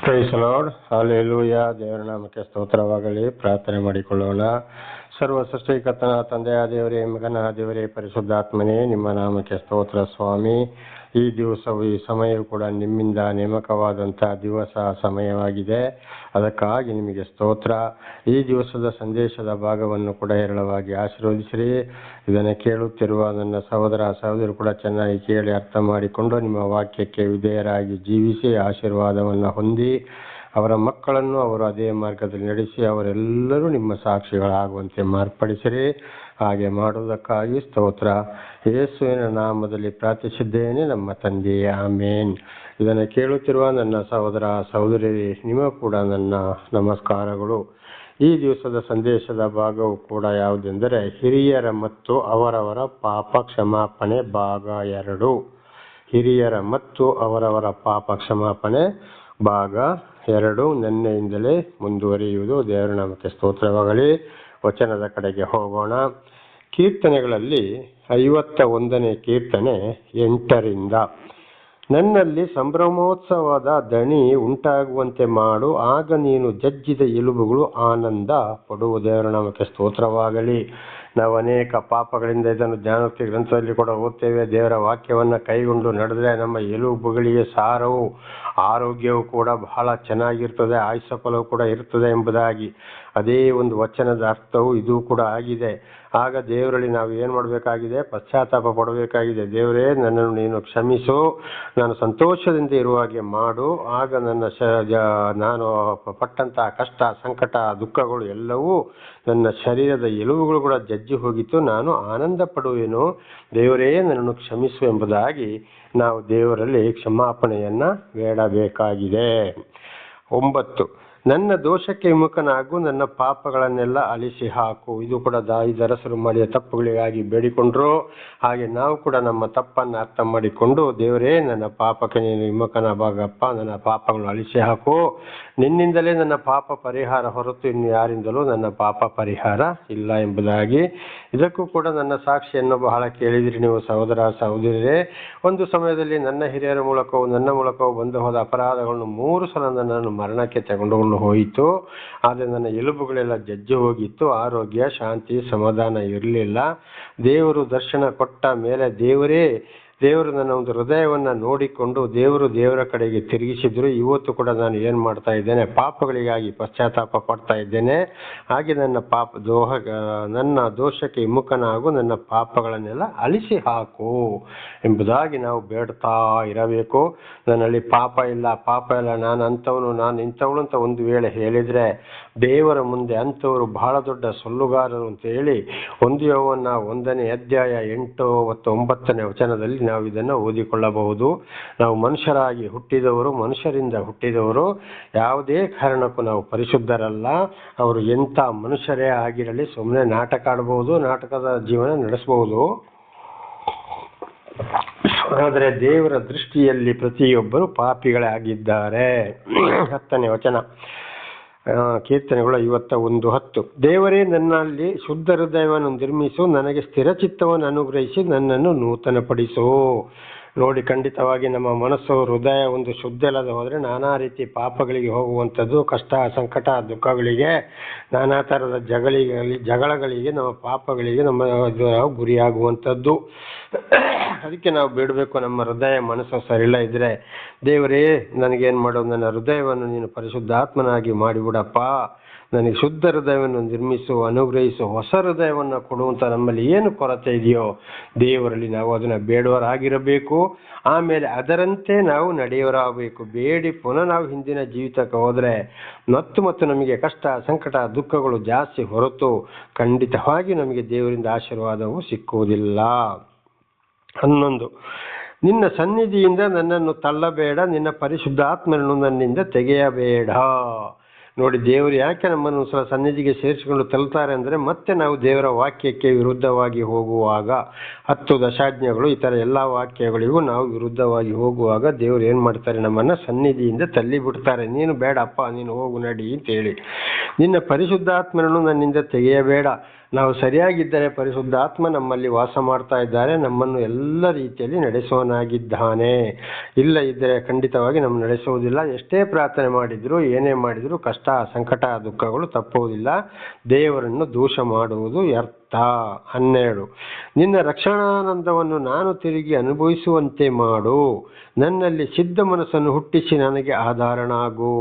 Price lord, hallelujah. ದೇವರ ನಾಮಕ್ಕೆ ಸ್ತೋತ್ರವಾಗಲಿ. ಪ್ರಾರ್ಥನೆ ಮಾಡಿಕೊಳ್ಳೋಣ. ಸರ್ವ ಸೃಷ್ಟಿಕರ್ತನ ತಂದೆಯ ದೇವರೇ, ಮಗನ ದೇವರೇ, ಪರಿಶುದ್ಧಾತ್ಮನೇ, ನಿಮ್ಮ ನಾಮಕ್ಕೆ ಸ್ತೋತ್ರ ಸ್ವಾಮಿ. ಈ ದಿವಸವು, ಈ ಸಮಯವು ಕೂಡ ನಿಮ್ಮಿಂದ ನೇಮಕವಾದಂಥ ದಿವಸ ಸಮಯವಾಗಿದೆ. ಅದಕ್ಕಾಗಿ ನಿಮಗೆ ಸ್ತೋತ್ರ. ಈ ದಿವಸದ ಸಂದೇಶದ ಭಾಗವನ್ನು ಕೂಡ ಹೇರಳವಾಗಿ ಆಶೀರ್ವದಿಸಿರಿ. ಇದನ್ನು ಕೇಳುತ್ತಿರುವ ನನ್ನ ಸಹೋದರರು ಕೂಡ ಚೆನ್ನಾಗಿ ಕೇಳಿ ಅರ್ಥ ಮಾಡಿಕೊಂಡು ನಿಮ್ಮ ವಾಕ್ಯಕ್ಕೆ ವಿಧೇಯರಾಗಿ ಜೀವಿಸಿ ಆಶೀರ್ವಾದವನ್ನು ಹೊಂದಿ ಅವರ ಮಕ್ಕಳನ್ನು ಅವರು ಅದೇ ಮಾರ್ಗದಲ್ಲಿ ನಡೆಸಿ ಅವರೆಲ್ಲರೂ ನಿಮ್ಮ ಸಾಕ್ಷಿಗಳಾಗುವಂತೆ ಮಾರ್ಪಡಿಸಿರಿ. ಹಾಗೆ ಮಾಡುವುದಕ್ಕಾಗಿ ಸ್ತೋತ್ರ. ಯೇಸುವಿನ ನಾಮದಲ್ಲಿ ಪ್ರಾರ್ಥಿಸಿದ್ದೇನೆ ನಮ್ಮ ತಂದೆಯೇ, ಆಮೇನ್. ಇದನ್ನು ಕೇಳುತ್ತಿರುವ ನನ್ನ ಸಹೋದರಿ ನಿಮಗೂ ಕೂಡ ನನ್ನ ನಮಸ್ಕಾರಗಳು. ಈ ದಿವಸದ ಸಂದೇಶದ ಭಾಗವು ಕೂಡ ಯಾವುದೆಂದರೆ ಹಿರಿಯರ ಮತ್ತು ಅವರವರ ಪಾಪ ಕ್ಷಮಾಪಣೆ ಭಾಗ 2. ಹಿರಿಯರ ಮತ್ತು ಅವರವರ ಪಾಪ ಕ್ಷಮಾಪಣೆ ಭಾಗ 2 ನಿನ್ನೆಯಿಂದಲೇ ಮುಂದುವರಿಯುವುದು. ದೇವರ ನಾಮಕ್ಕೆ ಸ್ತೋತ್ರವಾಗಲಿ. ವಚನದ ಕಡೆಗೆ ಹೋಗೋಣ. ಕೀರ್ತನೆಗಳಲ್ಲಿ 51ನೇ ಕೀರ್ತನೆ 8ರಿಂದ. ನನ್ನಲ್ಲಿ ಸಂಭ್ರಮೋತ್ಸವದ ದಣಿ ಉಂಟಾಗುವಂತೆ ಮಾಡು, ಆಗ ನೀನು ಜಜ್ಜಿದ ಎಲುಬುಗಳು ಆನಂದ ಪಡುವ. ದೇವರ ನಾಮಕ್ಕೆ ಸ್ತೋತ್ರವಾಗಲಿ. ನಾವು ಅನೇಕ ಪಾಪಗಳಿಂದ ಇದನ್ನು ಜ್ಞಾನೋಕ್ತಿ ಗ್ರಂಥದಲ್ಲಿ ಕೂಡ ಓದ್ತೇವೆ. ದೇವರ ವಾಕ್ಯವನ್ನು ಕೈಗೊಂಡು ನಡೆದರೆ ನಮ್ಮ ಎಲುಬುಗಳಿಗೆ ಸಾರವು, ಆರೋಗ್ಯವು ಕೂಡ ಬಹಳ ಚೆನ್ನಾಗಿರ್ತದೆ, ಆಯುಷ್ಯ ಫಲವು ಕೂಡ ಇರ್ತದೆ ಎಂಬುದಾಗಿ ಅದೇ ಒಂದು ವಚನದ ಅರ್ಥವು ಇದು ಕೂಡ ಆಗಿದೆ. ಆಗ ದೇವರಲ್ಲಿ ನಾವು ಏನು ಮಾಡಬೇಕಾಗಿದೆ? ಪಶ್ಚಾತ್ತಾಪ ಪಡಬೇಕಾಗಿದೆ. ದೇವರೇ, ನನ್ನನ್ನು ನೀನು ಕ್ಷಮಿಸು, ನಾನು ಸಂತೋಷದಿಂದ ಇರುವ ಹಾಗೆ ಮಾಡು. ಆಗ ನಾನು ಪಟ್ಟಂತಹ ಕಷ್ಟ, ಸಂಕಟ, ದುಃಖಗಳು ಎಲ್ಲವೂ ನನ್ನ ಶರೀರದ ಎಲುಬುಗಳು ಕೂಡ ಜಜ್ಜಿ ಹೋಗಿತ್ತು, ನಾನು ಆನಂದ ಪಡುವೆನು. ದೇವರೇ, ನನ್ನನ್ನು ಕ್ಷಮಿಸು ಎಂಬುದಾಗಿ ನಾವು ದೇವರಲ್ಲಿ ಕ್ಷಮಾಪಣೆಯನ್ನು ಬೇಡಬೇಕಾಗಿದೆ. 9. ನನ್ನ ದೋಷಕ್ಕೆ ವಿಮುಖನಾಗು, ನನ್ನ ಪಾಪಗಳನ್ನೆಲ್ಲ ಅಳಿಸಿ ಹಾಕು. ಇದು ಕೂಡ ದಾವೀದರಸರು ಮಾಡಿದ ತಪ್ಪುಗಳಿಗಾಗಿ ಬೇಡಿಕೊಂಡ್ರು. ಹಾಗೆ ನಾವು ಕೂಡ ನಮ್ಮ ತಪ್ಪನ್ನು ಅರ್ಥ ಮಾಡಿಕೊಂಡು, ದೇವರೇ, ನನ್ನ ಪಾಪಕ್ಕೆ ನೀನು ವಿಮುಖನಾಗಪ್ಪ, ನನ್ನ ಪಾಪಗಳನ್ನು ಅಳಿಸಿ ಹಾಕು. ನಿನ್ನಿಂದಲೇ ನನ್ನ ಪಾಪ ಪರಿಹಾರ, ಹೊರತು ಇನ್ನು ಯಾರಿಂದಲೂ ನನ್ನ ಪಾಪ ಪರಿಹಾರ ಇಲ್ಲ ಎಂಬುದಾಗಿ. ಇದಕ್ಕೂ ಕೂಡ ನನ್ನ ಸಾಕ್ಷಿಯನ್ನು ಬಹಳ ಕೇಳಿದಿರಿ ನೀವು ಸಹೋದರರೇ. ಒಂದು ಸಮಯದಲ್ಲಿ ನನ್ನ ಹಿರಿಯರ ಮೂಲಕವೂ ನನ್ನ ಮೂಲಕವೂ ಬಂದು ಹೋದ ಅಪರಾಧಗಳನ್ನು 3 ಸಲ ನನ್ನನ್ನು ಮರಣಕ್ಕೆ ತಗೊಂಡು ಹೋಯಿತು. ಆದರೆ ನನ್ನ ಎಲುಬುಗಳೆಲ್ಲ ಜಜ್ಜಿ ಹೋಗಿತ್ತು, ಆರೋಗ್ಯ, ಶಾಂತಿ, ಸಮಾಧಾನ ಇರಲಿಲ್ಲ. ದೇವರು ದರ್ಶನ ಕೊಟ್ಟ ಮೇಲೆ ದೇವರು ನನ್ನ ಒಂದು ಹೃದಯವನ್ನು ನೋಡಿಕೊಂಡು ದೇವರ ಕಡೆಗೆ ತಿರುಗಿಸಿದ್ರು. ಇವತ್ತು ಕೂಡ ನಾನು ಏನು ಮಾಡ್ತಾ ಇದ್ದೇನೆ? ಪಾಪಗಳಿಗಾಗಿ ಪಶ್ಚಾತ್ತಾಪ ಪಡ್ತಾ ಇದ್ದೇನೆ. ಹಾಗೆ ನನ್ನ ದೋಷಕ್ಕೆ ವಿಮುಖನಾಗು, ನನ್ನ ಪಾಪಗಳನ್ನೆಲ್ಲ ಅಳಿಸಿ ಹಾಕು ಎಂಬುದಾಗಿ ನಾವು ಬೇಡ್ತಾ ಇರಬೇಕು. ನನ್ನಲ್ಲಿ ಪಾಪ ಇಲ್ಲ, ನಾನು ಅಂಥವನು, ನಾನು ಇಂಥವಳು ಅಂತ ಒಂದು ವೇಳೆ ಹೇಳಿದರೆ ದೇವರ ಮುಂದೆ ಅಂಥವರು ಬಹಳ ದೊಡ್ಡ ಸೊಲ್ಲುಗಾರರು ಅಂತ ಹೇಳಿ 1 ಯೋಹನ್ನ 1ನೇ ಅಧ್ಯಾಯ 8 ಮತ್ತು 9ನೇ ವಚನದಲ್ಲಿ ನಾವು ಇದನ್ನು ಓದಿಕೊಳ್ಳಬಹುದು. ನಾವು ಮನುಷ್ಯರಿಂದ ಹುಟ್ಟಿದವರು, ಯಾವುದೇ ಕಾರಣಕ್ಕೂ ನಾವು ಪರಿಶುದ್ಧರಲ್ಲ. ಅವರು ಎಂಥ ಮನುಷ್ಯರೇ ಆಗಿರಲಿ, ಸುಮ್ಮನೆ ನಾಟಕ ಆಡಬಹುದು, ನಾಟಕದ ಜೀವನ ನಡೆಸಬಹುದು. ಆದರೆ ದೇವರ ದೃಷ್ಟಿಯಲ್ಲಿ ಪ್ರತಿಯೊಬ್ಬರು ಪಾಪಿಗಳೇ ಆಗಿದ್ದಾರೆ. 10ನೇ ವಚನ, ಕೀರ್ತನೆಗಳು 51:10. ದೇವರೇ, ನನ್ನಲ್ಲಿ ಶುದ್ಧ ಹೃದಯವನ್ನು ನಿರ್ಮಿಸು, ನನಗೆ ಸ್ಥಿರ ಚಿತ್ತವನ್ನು ಅನುಗ್ರಹಿಸಿ ನನ್ನನ್ನು ನೂತನಪಡಿಸು. ನೋಡಿ, ಖಂಡಿತವಾಗಿ ನಮ್ಮ ಮನಸ್ಸು, ಹೃದಯ ಒಂದು ಶುದ್ಧ ಇಲ್ಲದೆ ಹೋದರೆ ನಾನಾ ರೀತಿ ಪಾಪಗಳಿಗೆ ಹೋಗುವಂಥದ್ದು, ಕಷ್ಟ, ಸಂಕಟ, ದುಃಖಗಳಿಗೆ, ನಾನಾ ಥರದ ಜಗಳಗಳಿಗೆ, ನಮ್ಮ ಪಾಪಗಳಿಗೆ ನಾವು ಗುರಿಯಾಗುವಂಥದ್ದು. ಅದಕ್ಕೆ ನಾವು ಬೇಡಬೇಕು, ನಮ್ಮ ಹೃದಯ ಮನಸ್ಸು ಸರಿಯಿಲ್ಲ ಇದ್ದರೆ, ದೇವರೇ, ನನಗೇನು ಮಾಡು? ನನ್ನ ಹೃದಯವನ್ನು ನೀನು ಪರಿಶುದ್ಧಾತ್ಮನಾಗಿ ಮಾಡಿಬಿಡಪ್ಪ, ನನಗೆ ಶುದ್ಧ ಹೃದಯವನ್ನು ನಿರ್ಮಿಸು, ಅನುಗ್ರಹಿಸು, ಹೊಸ ಹೃದಯವನ್ನು ಕೊಡುವಂಥ ನಮ್ಮಲ್ಲಿ ಏನು ಕೊರತೆ ಇದೆಯೋ ದೇವರಲ್ಲಿ ನಾವು ಅದನ್ನು ಬೇಡುವರಾಗಿರಬೇಕು. ಆಮೇಲೆ ಅದರಂತೆ ನಾವು ನಡೆಯುವರಾಗಬೇಕು. ಬೇಡಿ ಪುನಃ ನಾವು ಹಿಂದಿನ ಜೀವಿತಕ್ಕೆ ಹೋದರೆ ಮತ್ತು ನಮಗೆ ಕಷ್ಟ, ಸಂಕಟ, ದುಃಖಗಳು ಜಾಸ್ತಿ ಹೊರತು ಖಂಡಿತವಾಗಿ ನಮಗೆ ದೇವರಿಂದ ಆಶೀರ್ವಾದವು ಸಿಕ್ಕುವುದಿಲ್ಲ. 11. ನಿನ್ನ ಸನ್ನಿಧಿಯಿಂದ ನನ್ನನ್ನು ತಳ್ಳಬೇಡ, ನಿನ್ನ ಪರಿಶುದ್ಧಾತ್ಮನನ್ನು ನನ್ನಿಂದ ತೆಗೆಯಬೇಡ. ನೋಡಿ, ದೇವರು ಯಾಕೆ ನಮ್ಮನ್ನು ಸಲ ಸನ್ನಿಧಿಗೆ ಸೇರಿಸಿಕೊಂಡು ತಳ್ತಾರೆ ಅಂದರೆ, ಮತ್ತೆ ನಾವು ದೇವರ ವಾಕ್ಯಕ್ಕೆ ವಿರುದ್ಧವಾಗಿ ಹೋಗುವಾಗ, 10 ದಶಾಜ್ಞೆಗಳು, ಈ ಥರ ಎಲ್ಲ ವಾಕ್ಯಗಳಿಗೂ ನಾವು ವಿರುದ್ಧವಾಗಿ ಹೋಗುವಾಗ ದೇವರು ಏನು ಮಾಡ್ತಾರೆ? ನಮ್ಮನ್ನು ಸನ್ನಿಧಿಯಿಂದ ತಳ್ಳಿ ಬಿಡ್ತಾರೆ. ನೀನು ಬೇಡಪ್ಪ, ನೀನು ಹೋಗು, ನಡಿ ಅಂತೇಳಿ. ನಿನ್ನ ಪರಿಶುದ್ಧಾತ್ಮನನ್ನು ನನ್ನಿಂದ ತೆಗೆಯಬೇಡ. ನಾವು ಸರಿಯಾಗಿದ್ದರೆ ಪರಿಶುದ್ಧಾತ್ಮ ನಮ್ಮಲ್ಲಿ ವಾಸ ಮಾಡ್ತಾ ಇದ್ದಾರೆ, ನಮ್ಮನ್ನು ಎಲ್ಲ ರೀತಿಯಲ್ಲಿ ನಡೆಸುವನಾಗಿದ್ದಾನೆ. ಇಲ್ಲ ಇದ್ದರೆ ಖಂಡಿತವಾಗಿ ನಮ್ಮ ನಡೆಸುವುದಿಲ್ಲ. ಎಷ್ಟೇ ಪ್ರಾರ್ಥನೆ ಮಾಡಿದ್ರು, ಏನೇ ಮಾಡಿದ್ರು ಕಷ್ಟ, ಸಂಕಟ, ದುಃಖಗಳು ತಪ್ಪುವುದಿಲ್ಲ. ದೇವರನ್ನು ದೂಷ ಮಾಡುವುದು ವ್ಯರ್ಥ. 12 ನಿನ್ನ ರಕ್ಷಣಾನಂದವನ್ನು ನಾನು ತಿರುಗಿ ಅನುಭವಿಸುವಂತೆ ಮಾಡು, ನನ್ನಲ್ಲಿ ಸಿದ್ಧ ಮನಸ್ಸನ್ನು ಹುಟ್ಟಿಸಿ ನನಗೆ ಆಧಾರನಾಗು.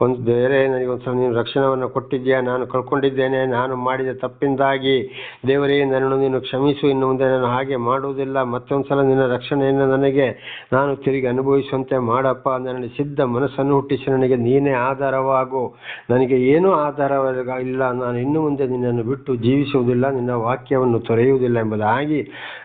ಒಂದು ಬೇರೆ ನನಗೆ ಒಂದು ನೀನು ರಕ್ಷಣವನ್ನು ಕೊಟ್ಟಿದ್ಯಾ, ನಾನು ಕಳ್ಕೊಂಡಿದ್ದೇನೆ, ನಾನು ಮಾಡಿದ ತಪ್ಪಿಂದಾಗಿ ದೇವರೇ ನನ್ನನ್ನು ನೀನು ಕ್ಷಮಿಸು, ಇನ್ನು ಮುಂದೆ ನಾನು ಹಾಗೆ ಮಾಡುವುದಿಲ್ಲ, ಮತ್ತೊಂದು ಸಲ ನಿನ್ನ ರಕ್ಷಣೆಯನ್ನು ನನಗೆ ನಾನು ತಿರುಗಿ ಅನುಭವಿಸುವಂತೆ ಮಾಡಪ್ಪ. ನನ್ನಲ್ಲಿ ಸಿದ್ಧ ಮನಸ್ಸನ್ನು ಹುಟ್ಟಿಸಿ ನನಗೆ ನೀನೇ ಆಧಾರವಾಗು. ನನಗೆ ಏನೂ ಆಧಾರ ಇಲ್ಲ, ನಾನು ಇನ್ನು ಮುಂದೆ ನಿನ್ನನ್ನು ಬಿಟ್ಟು ಜೀವಿಸುವುದಿಲ್ಲ, ನಿನ್ನ ವಾಕ್ಯವನ್ನು ತೊರೆಯುವುದಿಲ್ಲ ಎಂಬುದಾಗಿ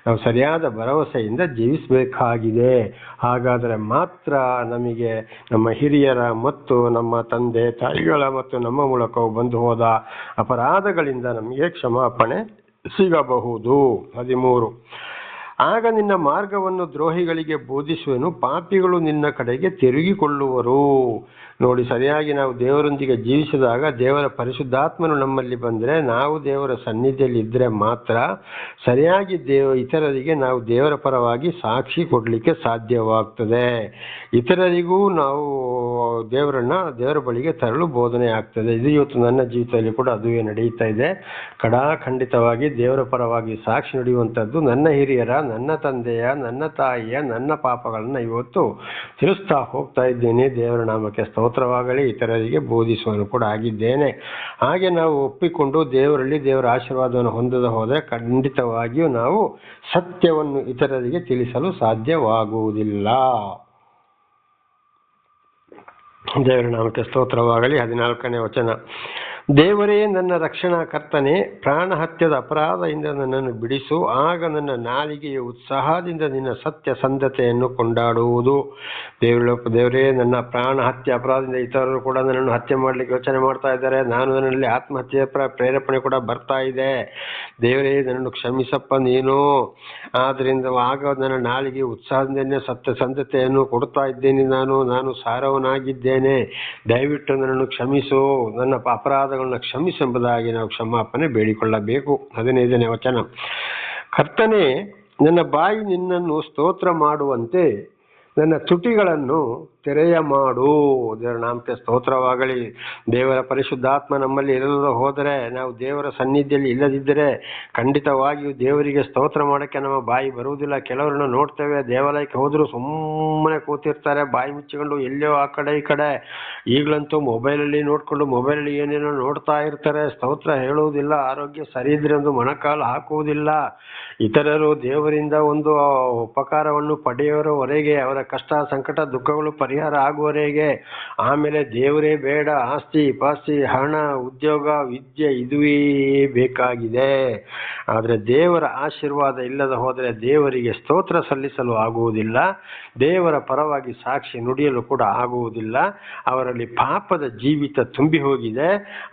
ನಾವು ಸರಿಯಾದ ಭರವಸೆಯಿಂದ ಜೀವಿಸಬೇಕಾಗಿದೆ. ಹಾಗಾದರೆ ಮಾತ್ರ ನಮಗೆ ನಮ್ಮ ಹಿರಿಯರ ಮತ್ತು ನಮ್ಮ ತಂದೆ ತಾಯಿಗಳ ಮತ್ತು ನಮ್ಮ ಮೂಲಕವು ಬಂದು ಹೋದ ಅಪರಾಧಗಳಿಂದ ನಮಗೆ ಕ್ಷಮಾಪಣೆ ಸಿಗಬಹುದು. 13 ಆಗ ನಿನ್ನ ಮಾರ್ಗವನ್ನು ದ್ರೋಹಿಗಳಿಗೆ ಬೋಧಿಸುವೆನು, ಪಾಪಿಗಳು ನಿನ್ನ ಕಡೆಗೆ ತಿರುಗಿಕೊಳ್ಳುವರು. ನೋಡಿ, ಸರಿಯಾಗಿ ನಾವು ದೇವರೊಂದಿಗೆ ಜೀವಿಸಿದಾಗ ದೇವರ ಪರಿಶುದ್ಧಾತ್ಮನು ನಮ್ಮಲ್ಲಿ ಬಂದರೆ, ನಾವು ದೇವರ ಸನ್ನಿಧಿಯಲ್ಲಿ ಇದ್ದರೆ ಮಾತ್ರ ಸರಿಯಾಗಿ ಇತರರಿಗೆ ನಾವು ದೇವರ ಪರವಾಗಿ ಸಾಕ್ಷಿ ಕೊಡಲಿಕ್ಕೆ ಸಾಧ್ಯವಾಗ್ತದೆ. ಇತರರಿಗೂ ನಾವು ದೇವರ ಬಳಿಗೆ ತರಲು ಬೋಧನೆ ಆಗ್ತದೆ. ಇದು ಇವತ್ತು ನನ್ನ ಜೀವಿತದಲ್ಲಿ ಕೂಡ ಅದುವೇ ನಡೀತಾ ಇದೆ. ಖಂಡಿತವಾಗಿ ದೇವರ ಪರವಾಗಿ ಸಾಕ್ಷಿ ನುಡಿಯುವಂಥದ್ದು ನನ್ನ ಹಿರಿಯರ, ನನ್ನ ತಂದೆಯ, ನನ್ನ ತಾಯಿಯ, ನನ್ನ ಪಾಪಗಳನ್ನು ಇವತ್ತು ತಿಳಿಸ್ತಾ ಹೋಗ್ತಾ ಇದ್ದೇನೆ. ದೇವರ ನಾಮಕ್ಕೆ ಸ್ತೋತ್ರವಾಗಲಿ. ಇತರರಿಗೆ ಬೋಧಿಸುವನು ಕೂಡ ಆಗಿದ್ದೇನೆ. ಹಾಗೆ ನಾವು ಒಪ್ಪಿಕೊಂಡು ದೇವರಲ್ಲಿ ದೇವರ ಆಶೀರ್ವಾದವನ್ನು ಹೊಂದದ ಹೋದರೆ ಖಂಡಿತವಾಗಿಯೂ ನಾವು ಸತ್ಯವನ್ನು ಇತರರಿಗೆ ತಿಳಿಸಲು ಸಾಧ್ಯವಾಗುವುದಿಲ್ಲ. ದೇವರ ನಾಮಕ್ಕೆ ಸ್ತೋತ್ರವಾಗಲಿ. 14ನೇ ವಚನ, ದೇವರೇ ನನ್ನ ರಕ್ಷಣಾ ಕರ್ತನೆ, ಪ್ರಾಣ ಹತ್ಯದ ಅಪರಾಧದಿಂದ ನನ್ನನ್ನು ಬಿಡಿಸು. ಆಗ ನನ್ನ ನಾಲಿಗೆಯ ಉತ್ಸಾಹದಿಂದ ನಿನ್ನ ಸತ್ಯ ಸಂಧತೆಯನ್ನು ಕೊಂಡಾಡುವುದು. ದೇವರೇ, ನನ್ನ ಪ್ರಾಣ ಹತ್ಯೆ ಅಪರಾಧದಿಂದ ಇತರರು ಕೂಡ ನನ್ನನ್ನು ಹತ್ಯೆ ಮಾಡಲಿಕ್ಕೆ ಯೋಚನೆ ಮಾಡ್ತಾ ಇದ್ದಾರೆ. ನನ್ನಲ್ಲಿ ಆತ್ಮಹತ್ಯೆ ಪ್ರೇರೇಪಣೆ ಕೂಡ ಬರ್ತಾ ಇದೆ. ದೇವರೇ, ನನ್ನನ್ನು ಕ್ಷಮಿಸಪ್ಪ ನೀನು. ಆದ್ದರಿಂದ ಆಗ ನನ್ನ ನಾಲಿಗೆ ಉತ್ಸಾಹದಿಂದ ಸತ್ಯ ಸಂಧತೆಯನ್ನು ಕೊಡ್ತಾ ಇದ್ದೇನೆ. ನಾನು ಸಾರವನಾಗಿದ್ದೇನೆ. ದಯವಿಟ್ಟು ನನ್ನನ್ನು ಕ್ಷಮಿಸು, ನನ್ನ ಅಪರಾಧಗಳನ್ನ ಕ್ಷಮಿಸೆಂಬುದಾಗಿ ನಾವು ಕ್ಷಮಾಪಣೆ ಬೇಡಿಕೊಳ್ಳಬೇಕು. 15ನೇ ವಚನ, ಕರ್ತನೇ, ನನ್ನ ಬಾಯಿ ನಿನ್ನನ್ನು ಸ್ತೋತ್ರ ಮಾಡುವಂತೆ ನನ್ನ ತುಟಿಗಳನ್ನು ತೆರೆಯ ಮಾಡು. ದೇವರ ನಾಮಕ್ಕೆ ಸ್ತೋತ್ರವಾಗಲಿ. ದೇವರ ಪರಿಶುದ್ಧಾತ್ಮ ನಮ್ಮಲ್ಲಿ ಇರಲು ಹೋದರೆ, ನಾವು ದೇವರ ಸನ್ನಿಧಿಯಲ್ಲಿ ಇಲ್ಲದಿದ್ದರೆ ಖಂಡಿತವಾಗಿಯೂ ದೇವರಿಗೆ ಸ್ತೋತ್ರ ಮಾಡೋಕ್ಕೆ ನಮ್ಮ ಬಾಯಿ ಬರುವುದಿಲ್ಲ. ಕೆಲವರನ್ನು ನೋಡ್ತೇವೆ, ದೇವಾಲಯಕ್ಕೆ ಹೋದರೂ ಸುಮ್ಮನೆ ಕೂತಿರ್ತಾರೆ, ಬಾಯಿ ಮುಚ್ಚಿಕೊಂಡು ಎಲ್ಲೋ ಆ ಕಡೆ ಈ ಕಡೆ. ಈಗಲಂತೂ ಮೊಬೈಲಲ್ಲಿ ನೋಡಿಕೊಂಡು ಮೊಬೈಲಲ್ಲಿ ಏನೇನೋ ನೋಡ್ತಾ ಇರ್ತಾರೆ, ಸ್ತೋತ್ರ ಹೇಳುವುದಿಲ್ಲ. ಆರೋಗ್ಯ ಸರಿ ಇದ್ರೆ ಒಂದು ಮೊಣಕಾಲು ಹಾಕುವುದಿಲ್ಲ. ಇತರರು ದೇವರಿಂದ ಒಂದು ಉಪಕಾರವನ್ನು ಪಡೆಯುವವರೆಗೆ, ಅವರ ಕಷ್ಟ ಸಂಕಟ ದುಃಖಗಳು ಪರಿಹಾರ ಆಗುವವರೆಗೆ, ಆಮೇಲೆ ದೇವರೇ ಬೇಡ, ಆಸ್ತಿ ಪಾಸ್ತಿ ಹಣ ಉದ್ಯೋಗ ವಿದ್ಯೆ ಇದುವೇ ಬೇಕಾಗಿದೆ. ಆದರೆ ದೇವರ ಆಶೀರ್ವಾದ ಇಲ್ಲದ ಹೋದರೆ ದೇವರಿಗೆ ಸ್ತೋತ್ರ ಸಲ್ಲಿಸಲು ಆಗುವುದಿಲ್ಲ, ದೇವರ ಪರವಾಗಿ ಸಾಕ್ಷಿ ನುಡಿಯಲು ಕೂಡ ಆಗುವುದಿಲ್ಲ. ಅವರಲ್ಲಿ ಪಾಪದ ಜೀವಿತ ತುಂಬಿ ಹೋಗಿದೆ.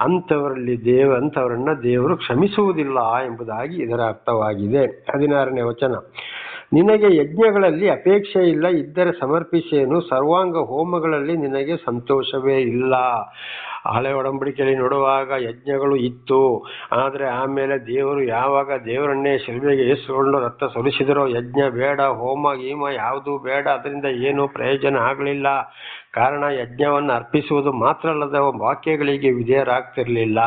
ಅಂಥವರನ್ನ ದೇವರು ಕ್ಷಮಿಸುವುದಿಲ್ಲ ಎಂಬುದಾಗಿ ಇದರ ಅರ್ಥವಾಗಿದೆ. 16ನೇ ವಚನ, ನಿನಗೆ ಯಜ್ಞಗಳಲ್ಲಿ ಅಪೇಕ್ಷೆ ಇಲ್ಲ, ಇದ್ದರೆ ಸಮರ್ಪಿಸೇನು. ಸರ್ವಾಂಗ ಹೋಮಗಳಲ್ಲಿ ನಿನಗೆ ಸಂತೋಷವೇ ಇಲ್ಲ. ಹಳೆ ಒಡಂಬಡಿಕೆಯಲ್ಲಿ ನೋಡುವಾಗ ಯಜ್ಞಗಳು ಇತ್ತು, ಆದರೆ ಆಮೇಲೆ ದೇವರು ಯಾವಾಗ ದೇವರನ್ನೇ ಶಿಲುಬೆಗೆ ಏರಿಸಿಕೊಂಡು ರಕ್ತ ಸುರಿಸಿದರೋ, ಯಜ್ಞ ಬೇಡ, ಹೋಮ ಗೀಮ ಯಾವುದೂ ಬೇಡ, ಅದರಿಂದ ಏನೂ ಪ್ರಯೋಜನ ಆಗಲಿಲ್ಲ. ಕಾರಣ, ಯಜ್ಞವನ್ನು ಅರ್ಪಿಸುವುದು ಮಾತ್ರ ಅಲ್ಲದ ವಾಕ್ಯಗಳಿಗೆ ವಿಧೇಯರಾಗ್ತಿರ್ಲಿಲ್ಲ.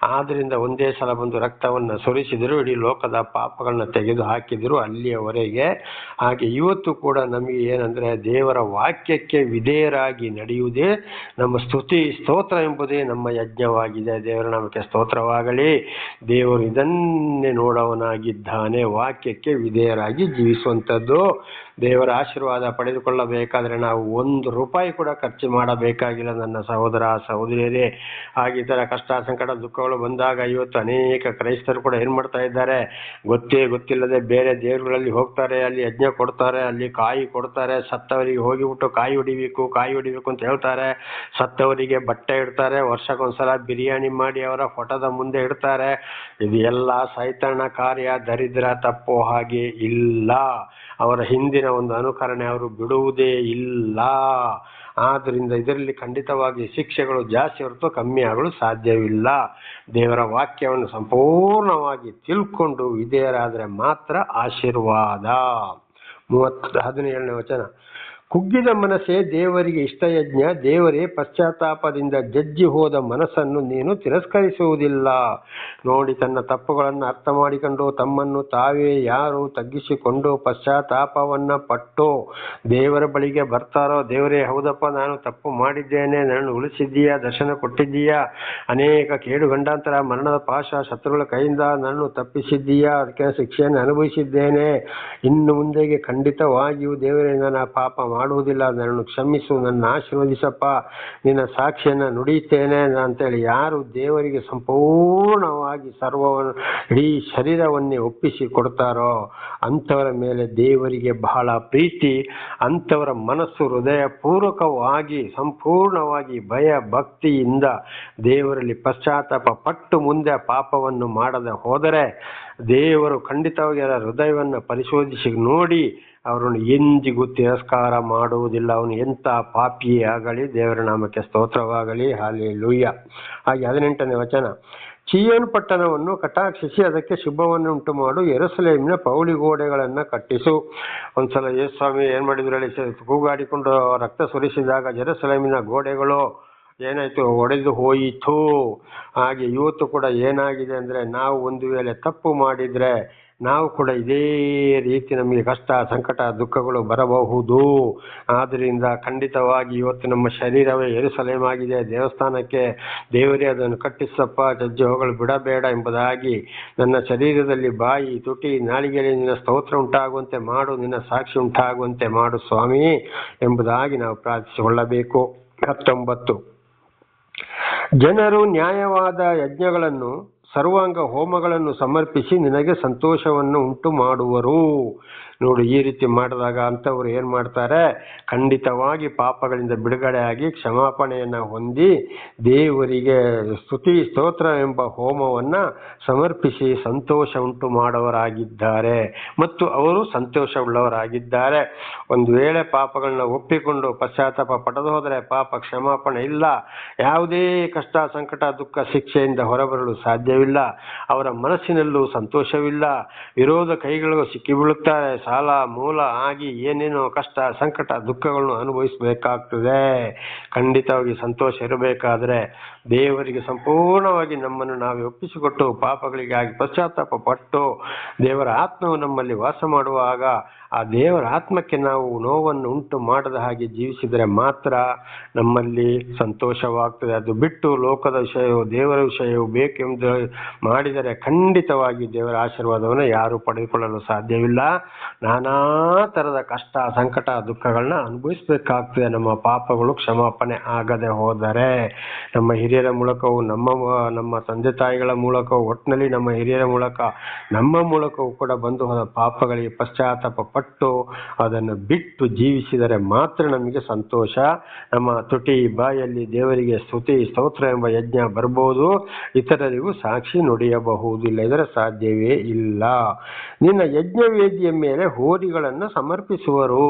ಆದ್ದರಿಂದ ಒಂದೇ ಸಲ ಬಂದು ರಕ್ತವನ್ನು ಸುರಿಸಿದರು, ಇಡೀ ಲೋಕದ ಪಾಪಗಳನ್ನ ತೆಗೆದು ಹಾಕಿದರು, ಅಲ್ಲಿಯವರೆಗೆ. ಹಾಗೆ ಇವತ್ತು ಕೂಡ ನಮಗೆ ಏನಂದರೆ, ದೇವರ ವಾಕ್ಯಕ್ಕೆ ವಿಧೇಯರಾಗಿ ನಡೆಯುವುದೇ ನಮ್ಮ ಸ್ತೋತ್ರ ಎಂಬುದೇ ನಮ್ಮ ಯಜ್ಞವಾಗಿದೆ. ದೇವರ ನಾಮಕ್ಕೆ ಸ್ತೋತ್ರವಾಗಲಿ. ದೇವರು ಇದನ್ನೇ ನೋಡವನಾಗಿದ್ದಾನೆ, ವಾಕ್ಯಕ್ಕೆ ವಿಧೇಯರಾಗಿ ಜೀವಿಸುವಂಥದ್ದು. ದೇವರ ಆಶೀರ್ವಾದ ಪಡೆದುಕೊಳ್ಳಬೇಕಾದರೆ ನಾವು 1 ರೂಪಾಯಿ ಕೂಡ ಖರ್ಚು ಮಾಡಬೇಕಾಗಿಲ್ಲ ನನ್ನ ಸಹೋದರ ಸಹೋದರಿಯರೇ. ಹಾಗೆ ಇತರ ಕಷ್ಟ ಸಂಕಟ ದುಃಖಗಳು ಬಂದಾಗ ಇವತ್ತು ಅನೇಕ ಕ್ರೈಸ್ತರು ಕೂಡ ಏನು ಮಾಡ್ತಾ ಇದ್ದಾರೆ, ಗೊತ್ತಿಲ್ಲದೆ ಬೇರೆ ದೇವರುಗಳಲ್ಲಿ ಹೋಗ್ತಾರೆ, ಅಲ್ಲಿ ಯಜ್ಞ ಕೊಡ್ತಾರೆ, ಅಲ್ಲಿ ಕಾಯಿ ಕೊಡ್ತಾರೆ. ಸತ್ತವರಿಗೆ ಹೋಗಿಬಿಟ್ಟು ಕಾಯಿ ಹೊಡಿಬೇಕು ಅಂತ ಹೇಳ್ತಾರೆ. ಸತ್ತವರಿಗೆ ಬಟ್ಟೆ ಇಡ್ತಾರೆ, ವರ್ಷಕ್ಕೊಂದ್ಸಲ ಬಿರಿಯಾನಿ ಮಾಡಿ ಅವರ ಫೋಟೋದ ಮುಂದೆ ಇಡ್ತಾರೆ. ಇದು ಎಲ್ಲ ಸೈತಾನ ಕಾರ್ಯ, ದರಿದ್ರ, ತಪ್ಪೋ ಹಾಗೆ ಇಲ್ಲ. ಅವರ ಹಿಂದಿನ ಒಂದು ಅನುಕರಣೆ ಅವರು ಬಿಡುವುದೇ ಇಲ್ಲ. ಆದ್ದರಿಂದ ಇದರಲ್ಲಿ ಖಂಡಿತವಾಗಿ ಶಿಕ್ಷೆಗಳು ಜಾಸ್ತಿ ಹೊರತು ಕಮ್ಮಿ ಆಗಲು ಸಾಧ್ಯವಿಲ್ಲ. ದೇವರ ವಾಕ್ಯವನ್ನು ಸಂಪೂರ್ಣವಾಗಿ ತಿಳ್ಕೊಂಡು ವಿಧೇಯರಾದರೆ ಮಾತ್ರ ಆಶೀರ್ವಾದ. 17ನೇ ವಚನ. ಕುಗ್ಗಿದ ಮನಸ್ಸೇ ದೇವರಿಗೆ ಇಷ್ಟಯಜ್ಞ, ದೇವರೇ ಪಶ್ಚಾತ್ತಾಪದಿಂದ ಜಜ್ಜಿ ಹೋದ ಮನಸ್ಸನ್ನು ನೀನು ತಿರಸ್ಕರಿಸುವುದಿಲ್ಲ. ನೋಡಿ, ತನ್ನ ತಪ್ಪುಗಳನ್ನು ಅರ್ಥ ಮಾಡಿಕೊಂಡು ತಮ್ಮನ್ನು ತಾವೇ ಯಾರು ತಗ್ಗಿಸಿಕೊಂಡು ಪಶ್ಚಾತ್ತಾಪವನ್ನು ಪಟ್ಟು ದೇವರ ಬಳಿಗೆ ಬರ್ತಾರೋ, ದೇವರೇ ಹೌದಪ್ಪ ನಾನು ತಪ್ಪು ಮಾಡಿದ್ದೇನೆ, ನನ್ನನ್ನು ಉಳಿಸಿದ್ದೀಯಾ, ದರ್ಶನ ಕೊಟ್ಟಿದ್ದೀಯಾ, ಅನೇಕ ಕೇಡು ಗಂಡಾಂತರ ಮರಣದ ಪಾಶ ಶತ್ರುಗಳ ಕೈಯಿಂದ ನನ್ನನ್ನು ತಪ್ಪಿಸಿದ್ದೀಯಾ, ಅದಕ್ಕೆ ಶಿಕ್ಷೆಯನ್ನು ಅನುಭವಿಸಿದ್ದೇನೆ, ಇನ್ನು ಮುಂದೆಗೆ ಖಂಡಿತವಾಗಿಯೂ ದೇವರೇ ನನ್ನ ಪಾಪ ಮಾಡುವುದಿಲ್ಲ, ನನ್ನನ್ನು ಕ್ಷಮಿಸು, ನನ್ನ ಆಶೀರ್ವದಿಸಪ್ಪ, ನಿನ್ನ ಸಾಕ್ಷಿಯನ್ನು ನುಡಿಯುತ್ತೇನೆ ಅಂತೇಳಿ ಯಾರು ದೇವರಿಗೆ ಸಂಪೂರ್ಣವಾಗಿ ಸರ್ವವನ್ನು ಇಡೀ ಶರೀರವನ್ನೇ ಒಪ್ಪಿಸಿ ಕೊಡ್ತಾರೋ ಅಂಥವರ ಮೇಲೆ ದೇವರಿಗೆ ಬಹಳ ಪ್ರೀತಿ. ಅಂಥವರ ಮನಸ್ಸು ಹೃದಯಪೂರ್ವಕವಾಗಿ ಸಂಪೂರ್ಣವಾಗಿ ಭಯ ಭಕ್ತಿಯಿಂದ ದೇವರಲ್ಲಿ ಪಶ್ಚಾತ್ತಾಪ ಪಟ್ಟು ಮುಂದೆ ಪಾಪವನ್ನು ಮಾಡದೆ ಹೋದರೆ ದೇವರು ಖಂಡಿತವಾಗಿ ಅವರ ಹೃದಯವನ್ನು ಪರಿಶೋಧಿಸಿ ನೋಡಿ ಅವರನ್ನು ಎಂದಿಗೂ ತಿರಸ್ಕಾರ ಮಾಡುವುದಿಲ್ಲ. ಅವನು ಎಂಥ ಪಾಪಿಯೇ ಆಗಲಿ, ದೇವರ ನಾಮಕ್ಕೆ ಸ್ತೋತ್ರವಾಗಲಿ. ಹಲ್ಲೆಲೂಯಾ. ಹಾಗೆ 18ನೇ ವಚನ. ಚೀಯೋನ್ ಪಟ್ಟಣವನ್ನು ಕಟಾಕ್ಷಿಸಿ ಅದಕ್ಕೆ ಶುಭವನ್ನು ಉಂಟು ಮಾಡು, ಯೆರೂಸಲೇಮಿನ ಪೌಳಿ ಗೋಡೆಗಳನ್ನು ಕಟ್ಟಿಸು. ಒಂದ್ಸಲ ಯೇಸು ಸ್ವಾಮಿ ಏನು ಮಾಡಿದ್ರು ಹೇಳಿ, ಕೂಗಾಡಿಕೊಂಡು ರಕ್ತ ಸುರಿಸಿದಾಗ ಯೆರೂಸಲೇಮಿನ ಗೋಡೆಗಳು ಏನಾಯಿತು, ಒಡೆದು ಹೋಯಿತು. ಹಾಗೆ ಇವತ್ತು ಕೂಡ ಏನಾಗಿದೆ ಅಂದರೆ, ನಾವು ಒಂದು ವೇಳೆ ತಪ್ಪು ಮಾಡಿದರೆ ನಾವು ಕೂಡ ಇದೇ ರೀತಿ ನಮಗೆ ಕಷ್ಟ ಸಂಕಟ ದುಃಖಗಳು ಬರಬಹುದು. ಆದ್ದರಿಂದ ಖಂಡಿತವಾಗಿ ಇವತ್ತು ನಮ್ಮ ಶರೀರವೇ ಯೆರೂಸಲೇಮ್ ಆಗಿದೆ, ದೇವಸ್ಥಾನಕ್ಕೆ ದೇವರೇ ಅದನ್ನು ಕಟ್ಟಿಸಪ್ಪ, ಜಜ್ಜಿ ಹೋಗಲು ಬಿಡಬೇಡ ಎಂಬುದಾಗಿ ನನ್ನ ಶರೀರದಲ್ಲಿ ಬಾಯಿ ತುಟಿ ನಾಲಿಗೆಯಲ್ಲಿ ನಿನ್ನ ಸ್ತೋತ್ರ ಉಂಟಾಗುವಂತೆ ಮಾಡು, ನಿನ್ನ ಸಾಕ್ಷಿ ಉಂಟಾಗುವಂತೆ ಮಾಡು ಸ್ವಾಮಿ ಎಂಬುದಾಗಿ ನಾವು ಪ್ರಾರ್ಥಿಸಿಕೊಳ್ಳಬೇಕು. 19. ಜನರು ನ್ಯಾಯವಾದ ಯಜ್ಞಗಳನ್ನು ಸರ್ವಾಂಗ ಹೋಮಗಳನ್ನು ಸಮರ್ಪಿಸಿ ನಿನಗೆ ಸಂತೋಷವನ್ನು ಉಂಟು ಮಾಡುವರು. ನೋಡಿ, ಈ ರೀತಿ ಮಾಡಿದಾಗ ಅಂಥವ್ರು ಏನು ಮಾಡ್ತಾರೆ, ಖಂಡಿತವಾಗಿ ಪಾಪಗಳಿಂದ ಬಿಡುಗಡೆಯಾಗಿ ಕ್ಷಮಾಪಣೆಯನ್ನು ಹೊಂದಿ ದೇವರಿಗೆ ಸ್ತುತಿ ಸ್ತೋತ್ರ ಎಂಬ ಹೋಮವನ್ನು ಸಮರ್ಪಿಸಿ ಸಂತೋಷ ಉಂಟು ಮಾಡುವವರಾಗಿದ್ದಾರೆ ಮತ್ತು ಅವರು ಸಂತೋಷವುಳ್ಳವರಾಗಿದ್ದಾರೆ. ಒಂದು ವೇಳೆ ಪಾಪಗಳನ್ನ ಒಪ್ಪಿಕೊಂಡು ಪಶ್ಚಾತ್ತಾಪ ಪಡೆದು ಹೋದರೆ ಪಾಪ ಕ್ಷಮಾಪಣೆ ಇಲ್ಲ, ಯಾವುದೇ ಕಷ್ಟ ಸಂಕಟ ದುಃಖ ಶಿಕ್ಷೆಯಿಂದ ಹೊರಬರಲು ಸಾಧ್ಯವಿಲ್ಲ, ಅವರ ಮನಸ್ಸಿನಲ್ಲೂ ಸಂತೋಷವಿಲ್ಲ, ವಿರೋಧ ಕೈಗಳಿಗೂ ಸಿಕ್ಕಿಬೀಳುತ್ತಾರೆ, ಸಾಲ ಮೂಲ ಆಗಿ ಏನೇನೋ ಕಷ್ಟ ಸಂಕಟ ದುಃಖಗಳನ್ನು ಅನುಭವಿಸಬೇಕಾಗ್ತದೆ. ಖಂಡಿತವಾಗಿ ಸಂತೋಷ ಇರಬೇಕಾದ್ರೆ ದೇವರಿಗೆ ಸಂಪೂರ್ಣವಾಗಿ ನಮ್ಮನ್ನು ನಾವೇ ಒಪ್ಪಿಸಿಕೊಟ್ಟು ಪಾಪಗಳಿಗಾಗಿ ಪಶ್ಚಾತ್ತಾಪ ಪಟ್ಟು ದೇವರ ಆತ್ಮವು ನಮ್ಮಲ್ಲಿ ವಾಸ ಮಾಡುವಾಗ ಆ ದೇವರ ಆತ್ಮಕ್ಕೆ ನಾವು ನೋವನ್ನು ಉಂಟು ಮಾಡದ ಹಾಗೆ ಜೀವಿಸಿದರೆ ಮಾತ್ರ ನಮ್ಮಲ್ಲಿ ಸಂತೋಷವಾಗ್ತದೆ. ಅದು ಬಿಟ್ಟು ಲೋಕದ ವಿಷಯವು ದೇವರ ವಿಷಯವು ಬೇಕೆಂದು ಮಾಡಿದರೆ ಖಂಡಿತವಾಗಿ ದೇವರ ಆಶೀರ್ವಾದವನ್ನು ಯಾರೂ ಪಡೆದುಕೊಳ್ಳಲು ಸಾಧ್ಯವಿಲ್ಲ. ನಾನಾ ಥರದ ಕಷ್ಟ ಸಂಕಟ ದುಃಖಗಳನ್ನ ಅನುಭವಿಸಬೇಕಾಗ್ತದೆ ನಮ್ಮ ಪಾಪಗಳು ಕ್ಷಮಾಪಣೆ ಆಗದೆ ಹೋದರೆ. ನಮ್ಮ ಹಿರಿಯರ ಮೂಲಕವೂ ನಮ್ಮ ತಂದೆ ತಾಯಿಗಳ ಮೂಲಕವೂ ಒಟ್ಟಿನಲ್ಲಿ ನಮ್ಮ ಹಿರಿಯರ ಮೂಲಕ ನಮ್ಮ ಮೂಲಕವೂ ಕೂಡ ಬಂದು ಹೋದ ಪಾಪಗಳಿಗೆ ಪಶ್ಚಾತ್ತಾಪ ಪಟ್ಟು ಅದನ್ನು ಬಿಟ್ಟು ಜೀವಿಸಿದರೆ ಮಾತ್ರ ನಮಗೆ ಸಂತೋಷ. ನಮ್ಮ ತುಟಿ ಬಾಯಲ್ಲಿ ದೇವರಿಗೆ ಸ್ತುತಿ ಸ್ತೋತ್ರ ಎಂಬ ಯಜ್ಞ ಬರ್ಬೋದು, ಇತರರಿಗೂ ಸಾಕ್ಷಿ ನುಡಿಯಬಹುದು, ಇಲ್ಲದರ ಸಾಧ್ಯವೇ ಇಲ್ಲ. ನಿನ್ನ ಯಜ್ಞವೇದಿಯ ಮೇಲೆ ಹೋರಿಗಳನ್ನು ಸಮರ್ಪಿಸುವರು.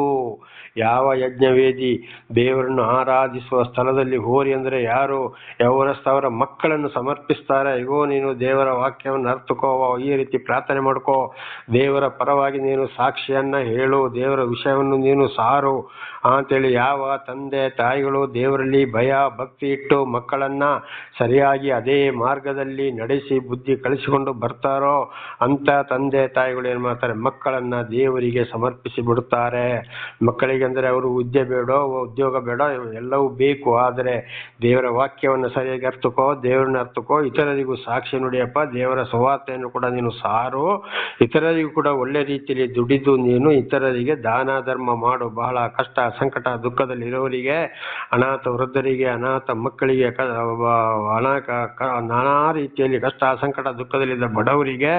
ಯಾವ ಯಜ್ಞವೇದಿ ದೇವರನ್ನು ಆರಾಧಿಸುವ ಸ್ಥಳದಲ್ಲಿ ಹೋರಿ ಅಂದರೆ ಯಾರು ಯೌವನಸ್ಥವರ ಮಕ್ಕಳನ್ನು ಸಮರ್ಪಿಸ್ತಾರೆ. ಇಗೋ ನೀನು ದೇವರ ವಾಕ್ಯವನ್ನು ಅರ್ಥಕೋ, ಈ ರೀತಿ ಪ್ರಾರ್ಥನೆ ಮಾಡ್ಕೋ, ದೇವರ ಪರವಾಗಿ ನೀನು ಸಾಕ್ಷಿಯನ್ನ ಹೇಳು, ದೇವರ ವಿಷಯವನ್ನು ನೀನು ಸಾರು ಅಂತೇಳಿ ಯಾವ ತಂದೆ ತಾಯಿಗಳು ದೇವರಲ್ಲಿ ಭಯ ಭಕ್ತಿ ಇಟ್ಟು ಮಕ್ಕಳನ್ನ ಸರಿಯಾಗಿ ಅದೇ ಮಾರ್ಗದಲ್ಲಿ ನಡೆಸಿ ಬುದ್ಧಿ ಕಳಿಸಿಕೊಂಡು ಬರ್ತಾರೋ ಅಂತ ತಂದೆ ತಾಯಿಗಳು ಏನು ಮಾಡ್ತಾರೆ, ಮಕ್ಕಳನ್ನ ದೇವರಿಗೆ ಸಮರ್ಪಿಸಿ ಬಿಡುತ್ತಾರೆ. ಮಕ್ಕಳಿಗೆ ಅಂದರೆ ಅವರು ಹುದ್ದೆ ಬೇಡ ಉದ್ಯೋಗ ಬೇಡ ಎಲ್ಲವೂ ಬೇಕು, ಆದರೆ ದೇವರ ವಾಕ್ಯವನ್ನು ಸರಿಯಾಗಿ ಅರ್ಥಕೋ, ದೇವರನ್ನ ಅರ್ಥಕೋ, ಇತರರಿಗೂ ಸಾಕ್ಷಿ ನುಡಿಯಪ್ಪ, ದೇವರ ಸುವಾರ್ತೆಯನ್ನು ಕೂಡ ನೀನು ಸಾರು, ಇತರರಿಗೂ ಕೂಡ ಒಳ್ಳೆ ರೀತಿಯಲ್ಲಿ ದುಡಿದು ನೀನು ಇತರರಿಗೆ ದಾನ ಧರ್ಮ ಮಾಡು. ಬಹಳ ಕಷ್ಟ ಸಂಕಟ ದುಃಖದಲ್ಲಿ ಇರೋರಿಗೆ, ಅನಾಥ ವೃದ್ಧರಿಗೆ, ಅನಾಥ ಮಕ್ಕಳಿಗೆ, ನಾನಾ ರೀತಿಯಲ್ಲಿ ಕಷ್ಟ ಸಂಕಟ ದುಃಖದಲ್ಲಿದ್ದ ಬಡವರಿಗೆ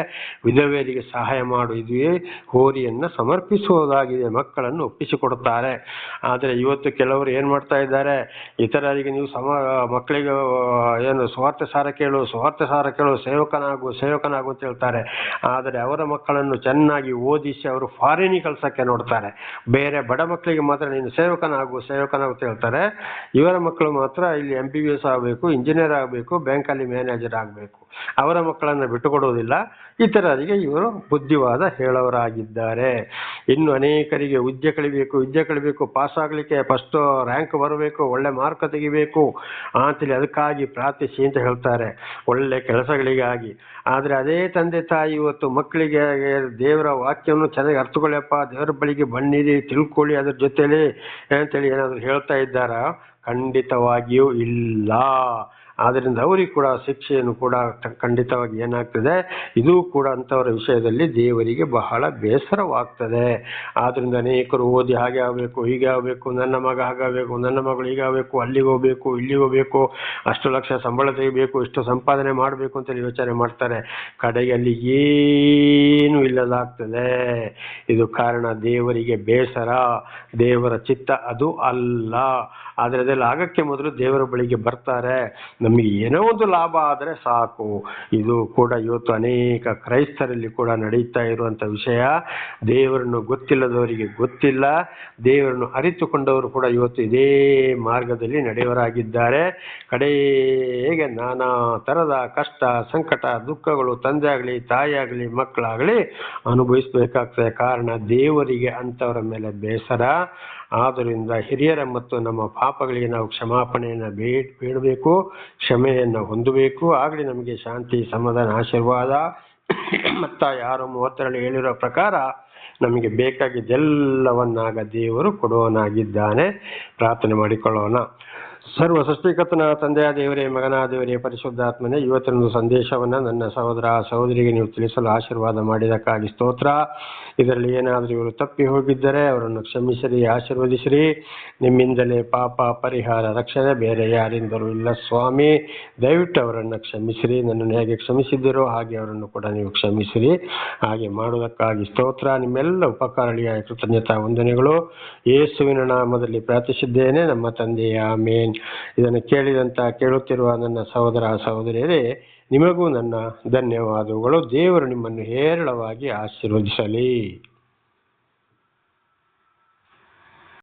ವಿಧವೆಯರಿಗೆ ಸಹಾಯ ಮಾಡು. ಇದುವೇ ಹೋರಿಯನ್ನು ಸಮರ್ಪಿಸುವುದಾಗಿದೆ. ಮಕ್ಕಳನ್ನು ಒಪ್ಪಿಸಿಕೊಡುತ್ತಾರೆ. ಆದರೆ ಇವತ್ತು ಕೆಲವರು ಏನು ಮಾಡ್ತಾ ಇದ್ದಾರೆ, ಇತರರಿಗೆ ನೀವು ಮಕ್ಕಳಿಗೆ ಏನು ಸ್ವಾರ್ಥ ಸಾರ ಕೇಳು ಸೇವಕನಾಗು ಅಂತ ಹೇಳ್ತಾರೆ. ಆದರೆ ಅವರ ಮಕ್ಕಳನ್ನು ಚೆನ್ನಾಗಿ ಓದಿಸಿ ಅವರು ಫಾರಿನಿಗೆ ಕಳ್ಸೋಕ್ಕೆ ನೋಡ್ತಾರೆ. ಬೇರೆ ಬಡ ಮಕ್ಕಳಿಗೆ ಮಾತ್ರ ನೀನು ಸೇವಕನಾಗು ಅಂತ ಹೇಳ್ತಾರೆ. ಇವರ ಮಕ್ಕಳು ಮಾತ್ರ ಇಲ್ಲಿ MBBS ಆಗಬೇಕು, ಇಂಜಿನಿಯರ್ ಆಗಬೇಕು, ಬ್ಯಾಂಕಲ್ಲಿ ಮ್ಯಾನೇಜರ್ ಆಗಬೇಕು. ಅವರ ಮಕ್ಕಳನ್ನು ಬಿಟ್ಟುಕೊಡುವುದಿಲ್ಲ. ಇತರರಿಗೆ ಇವರು ಬುದ್ಧಿವಾದ ಹೇಳೋರಾಗಿದ್ದಾರೆ. ಇನ್ನು ಅನೇಕರಿಗೆ ವಿದ್ಯೆ ಕಲಿಬೇಕು, ಪಾಸ್ ಆಗಲಿಕ್ಕೆ ಫಸ್ಟ್ ರ್ಯಾಂಕ್ ಬರಬೇಕು, ಒಳ್ಳೆ ಮಾರ್ಕ್ ತೆಗಿಬೇಕು ಅಂತೇಳಿ ಅದಕ್ಕಾಗಿ ಪ್ರಾರ್ಥಿಸಿ ಅಂತ ಹೇಳ್ತಾರೆ, ಒಳ್ಳೆ ಕೆಲಸಗಳಿಗಾಗಿ. ಆದರೆ ಅದೇ ತಂದೆ ತಾಯಿ ಇವತ್ತು ಮಕ್ಕಳಿಗೆ ದೇವರ ವಾಕ್ಯವನ್ನು ಚೆನ್ನಾಗಿ ಅರ್ಥಕೊಳ್ಳಪ್ಪ, ದೇವರ ಬಳಿಗೆ ಬನ್ನಿರಿ, ತಿಳ್ಕೊಳ್ಳಿ, ಅದ್ರ ಜೊತೆಲಿ ಅಂತೇಳಿ ಏನಾದರೂ ಹೇಳ್ತಾ ಇದ್ದಾರಾ? ಖಂಡಿತವಾಗಿಯೂ ಇಲ್ಲ. ಆದ್ದರಿಂದ ಅವರಿಗೆ ಕೂಡ ಶಿಕ್ಷೆಯನ್ನು ಕೂಡ ಖಂಡಿತವಾಗಿ ಏನಾಗ್ತದೆ, ಇದು ಕೂಡ ಅಂಥವರ ವಿಷಯದಲ್ಲಿ ದೇವರಿಗೆ ಬಹಳ ಬೇಸರವಾಗ್ತದೆ. ಆದ್ದರಿಂದ ಅನೇಕರು ಓದಿ ಹಾಗೆ ಆಗಬೇಕು, ಹೀಗೆ ಆಗಬೇಕು, ನನ್ನ ಮಗ ಹಾಗಾಗಬೇಕು, ನನ್ನ ಮಗಳು ಹೀಗಾಗಬೇಕು, ಅಲ್ಲಿಗೆ ಹೋಗ್ಬೇಕು, ಇಲ್ಲಿಗೆ ಹೋಗ್ಬೇಕು, ಅಷ್ಟು ಲಕ್ಷ ಸಂಬಳ ತೆಗಿಬೇಕು, ಇಷ್ಟು ಸಂಪಾದನೆ ಮಾಡಬೇಕು ಅಂತೇಳಿ ಯೋಚನೆ ಮಾಡ್ತಾರೆ. ಕಡೆಗೆ ಅಲ್ಲಿ ಏನೂ ಇಲ್ಲದಾಗ್ತದೆ. ಇದು ಕಾರಣ ದೇವರಿಗೆ ಬೇಸರ, ದೇವರ ಚಿತ್ತ ಅದು ಅಲ್ಲ. ಆದರೆ ಅದೆಲ್ಲ ಆಗಕ್ಕೆ ಮೊದಲು ದೇವರ ಬಳಿಗೆ ಬರ್ತಾರೆ, ನಮಗೆ ಏನೋ ಒಂದು ಲಾಭ ಆದರೆ ಸಾಕು. ಇದು ಕೂಡ ಇವತ್ತು ಅನೇಕ ಕ್ರೈಸ್ತರಲ್ಲಿ ಕೂಡ ನಡೀತಾ ಇರುವಂಥ ವಿಷಯ. ದೇವರನ್ನು ಗೊತ್ತಿಲ್ಲದವರಿಗೆ ಗೊತ್ತಿಲ್ಲ, ದೇವರನ್ನು ಅರಿತುಕೊಂಡವರು ಕೂಡ ಇವತ್ತು ಇದೇ ಮಾರ್ಗದಲ್ಲಿ ನಡೆಯವರಾಗಿದ್ದಾರೆ. ಕಡೆಗೆ ನಾನಾ ಥರದ ಕಷ್ಟ, ಸಂಕಟ, ದುಃಖಗಳು ತಂದೆ ಆಗಲಿ, ತಾಯಿ ಆಗಲಿ, ಮಕ್ಕಳಾಗಲಿ ಅನುಭವಿಸಬೇಕಾಗ್ತದೆ. ಕಾರಣ ದೇವರಿಗೆ ಅಂಥವರ ಮೇಲೆ ಬೇಸರ. ಆದ್ದರಿಂದ ಹಿರಿಯರ ಮತ್ತು ನಮ್ಮ ಪಾಪಗಳಿಗೆ ನಾವು ಕ್ಷಮಾಪಣೆಯನ್ನು ಬೇಡಬೇಕು, ಕ್ಷಮೆಯನ್ನು ಹೊಂದಬೇಕು. ಆಗಲಿ ನಮಗೆ ಶಾಂತಿ, ಸಮಾಧಾನ, ಆಶೀರ್ವಾದ. ಮತ್ತು ಯಾರು 32 ಹೇಳಿರೋ ಪ್ರಕಾರ ನಮಗೆ ಬೇಕಾಗಿದ್ದೆಲ್ಲವನ್ನಾಗ ದೇವರು ಕೊಡುವನಾಗಿದ್ದಾನೆ. ಪ್ರಾರ್ಥನೆ ಮಾಡಿಕೊಳ್ಳೋಣ. ಸರ್ವ ಸೃಷ್ಟಿಕರ್ತನ ತಂದೆಯ ದೇವರೇ, ಮಗನ ದೇವರೇ, ಪರಿಶುದ್ಧಾತ್ಮನೇ, ಇವತ್ತಿನ ಸಂದೇಶವನ್ನು ನನ್ನ ಸಹೋದರ ಸಹೋದರಿಗೆ ನೀವು ತಿಳಿಸಲು ಆಶೀರ್ವಾದ ಮಾಡಿದಕ್ಕಾಗಿ ಸ್ತೋತ್ರ. ಇದರಲ್ಲಿ ಏನಾದರೂ ಇವರು ತಪ್ಪಿ ಹೋಗಿದ್ದರೆ ಅವರನ್ನು ಕ್ಷಮಿಸಿರಿ, ಆಶೀರ್ವದಿಸಿರಿ. ನಿಮ್ಮಿಂದಲೇ ಪಾಪ ಪರಿಹಾರ, ರಕ್ಷಣೆ, ಬೇರೆ ಯಾರಿಂದಲೂ ಇಲ್ಲ ಸ್ವಾಮಿ. ದಯವಿಟ್ಟು ಅವರನ್ನು ಕ್ಷಮಿಸಿರಿ. ನನ್ನನ್ನು ಹೇಗೆ ಕ್ಷಮಿಸಿದ್ದೀರೋ ಹಾಗೆ ಅವರನ್ನು ಕೂಡ ನೀವು ಕ್ಷಮಿಸಿರಿ. ಹಾಗೆ ಮಾಡುವುದಕ್ಕಾಗಿ ಸ್ತೋತ್ರ. ನಿಮ್ಮೆಲ್ಲ ಉಪಕಾರಗಳಿಗಾಗಿ ಕೃತಜ್ಞತಾ ವಂದನೆಗಳು. ಯೇಸುವಿನ ನಾಮದಲ್ಲಿ ಪ್ರಾರ್ಥಿಸಿದ್ದೇನೆ ನಮ್ಮ ತಂದೆಯ ಆಮೇನ್. ಇದನ್ನು ಕೇಳುತ್ತಿರುವ ನನ್ನ ಸಹೋದರ ಸಹೋದರಿಯರೇ, ನಿಮಗೂ ನನ್ನ ಧನ್ಯವಾದಗಳು. ದೇವರು ನಿಮ್ಮನ್ನು ಹೇರಳವಾಗಿ ಆಶೀರ್ವದಿಸಲಿ.